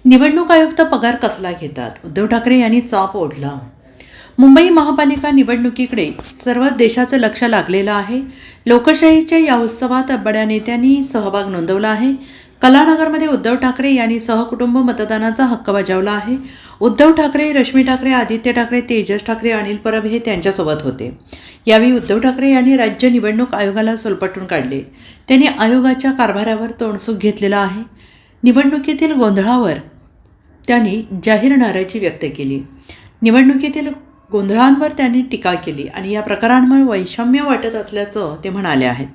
निवडणूक आयुक्त पगार कसला घेतात? उद्धव ठाकरे यांनी चाप ओढला. मुंबई महापालिका निवडणुकीकडे सर्व देशाचं लक्ष लागलेलं आहे. लोकशाहीच्या या उत्सवात बड्या नेत्यांनी सहभाग नोंदवला आहे. कलानगरमध्ये उद्धव ठाकरे यांनी सहकुटुंब मतदानाचा हक्क बजावला आहे. उद्धव ठाकरे, रश्मी ठाकरे, आदित्य ठाकरे, तेजस ठाकरे, अनिल परब हे त्यांच्यासोबत होते. यावेळी उद्धव ठाकरे यांनी राज्य निवडणूक आयोगाला सोलपटून काढले. त्यांनी आयोगाच्या कारभारावर तोंडसुख घेतलेलं आहे. निवडणुकीतील गोंधळावर त्यांनी जाहीर नाराजी व्यक्त केली. निवडणुकीतील गोंधळांवर त्यांनी टीका केली आणि या प्रकारांमुळे वैषम्य वाटत असल्याचं ते म्हणाले आहेत.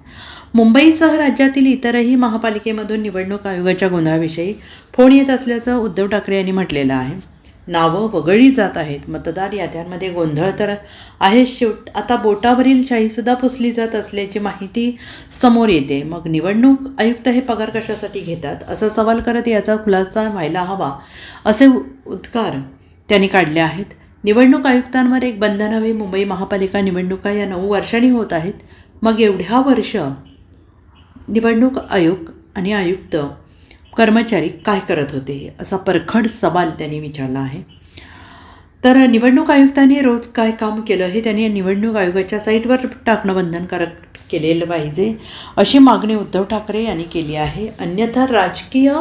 मुंबईसह राज्यातील इतरही महापालिकेमधून निवडणूक आयोगाच्या गोंधळाविषयी फोन येत असल्याचं उद्धव ठाकरे यांनी म्हटलेलं आहे. नावं वगळली जात आहेत. मतदार याद्यांमध्ये गोंधळ तर आहे. आता बोटावरील शाहीसुद्धा पुसली जात असल्याची माहिती समोर येते. मग निवडणूक आयुक्त हे पगार कशासाठी घेतात असा सवाल करत याचा खुलासा व्हायला हवा असे उद्गार त्यांनी काढले आहेत. निवडणूक आयुक्तांवर एक बंधन हवे. मुंबई महापालिका निवडणुका या 9 वर्षांनी होत आहेत. मग एवढ्या वर्ष निवडणूक आयोग आणि आयुक्त कर्मचारी काय करत होते असा परखड सवाल त्यांनी विचारला आहे. तर निवडणूक आयुक्तांनी रोज काय काम केलं हे त्यांनी निवडणूक आयोगाच्या साईटवर टाकणं बंधनकारक केलेलं पाहिजे अशी मागणी उद्धव ठाकरे यांनी केली आहे. अन्यथा राजकीय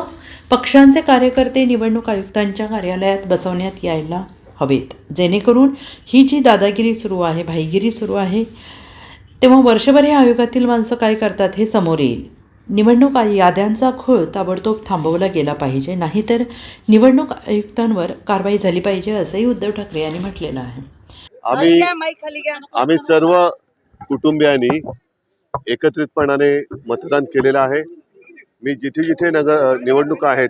पक्षांचे कार्यकर्ते निवडणूक आयुक्तांच्या कार्यालयात बसवण्यात यायला हवेत, जेणेकरून ही जी दादागिरी सुरू आहे, भाईगिरी सुरू आहे, तेव्हा वर्षभर हे आयोगातील माणसं काय करतात हे समोर येईल. निवडणूक याद्यांचा खूळ ताबडतोब थांबवला गेला पाहिजे, नाहीतर निवडणूक आयुक्तांवर कारवाई झाली पाहिजे असंही उद्धव ठाकरे यांनी म्हटलेलं आहे. आम्ही सर्व कुटुंबियांनी एकत्रितपणाने मतदान केलेलं आहे. मी जिथे जिथे निवडणुका आहेत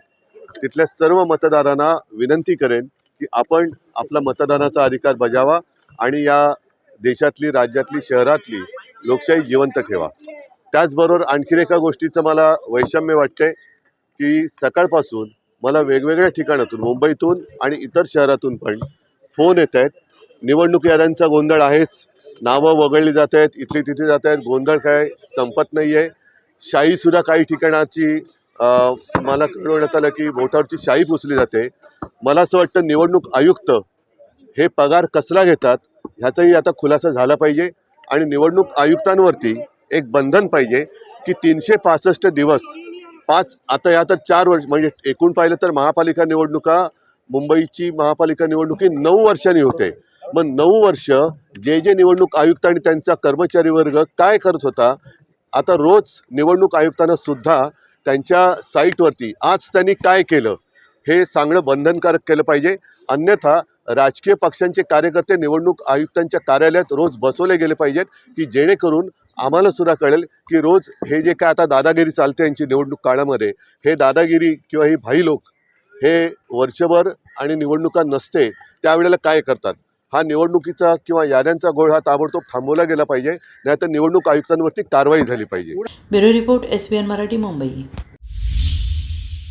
तिथल्या सर्व मतदारांना विनंती करेन की आपण आपला मतदानाचा अधिकार बजावा आणि या देशातली, राज्यातली, शहरातली लोकशाही जिवंत ठेवा. त्याचबरोबर आणखीन एका गोष्टीचं मला वैषम्य वाटते की सकाळपासून मला वेगवेगळ्या ठिकाणातून, मुंबईतून आणि इतर शहरातून पण फोन येत आहेत. निवडणूक याद्यांचा गोंधळ आहेच, नावं वगळली जात आहेत, इथली तिथे जात आहेत, गोंधळ काय संपत नाही आहे. शाईसुद्धा काही ठिकाणाची मला कळवण्यात आलं की बोटावरची शाई पुसली जाते. मला असं वाटतं निवडणूक आयुक्त हे पगार कसला घेतात ह्याचाही आता खुलासा झाला पाहिजे आणि निवडणूक आयुक्तांवरती एक बंधन पाहिजे की 365 दिवस आता या तर 4 वर्ष, म्हणजे एकूण पाहिलं तर महापालिका निवडणुका, मुंबईची महापालिका निवडणुकी 9 वर्षांनी होते. मग 9 वर्ष जे निवडणूक आयुक्त आणि त्यांचा कर्मचारी वर्ग काय करत होता, आता रोज निवडणूक आयुक्तांना सुद्धा त्यांच्या साईटवरती आज त्यांनी काय केलं हे सांगणं बंधनकारक केलं पाहिजे. अन्यथा राजकीय पक्षांचे कार्यकर्ते निवडणूक आयुक्तांच्या कार्यालयात रोज बसवले गेले पाहिजेत की जेणेकरून आम्हाला सुद्धा कळेल की रोज हे जे काय आता दादागिरी चालते यांची निवडणूक काळामध्ये, हे दादागिरी किंवा ही भाई लोक हे वर्षभर आणि निवडणुका नसते त्यावेळेला काय करतात. हा निवडणुकीचा किंवा याद्यांचा गोळ हा ताबडतोब थांबवला गेला पाहिजे, नाहीतर निवडणूक आयुक्तांवरती कारवाई झाली पाहिजे. Bureau report, SBN Marathi, Mumbai.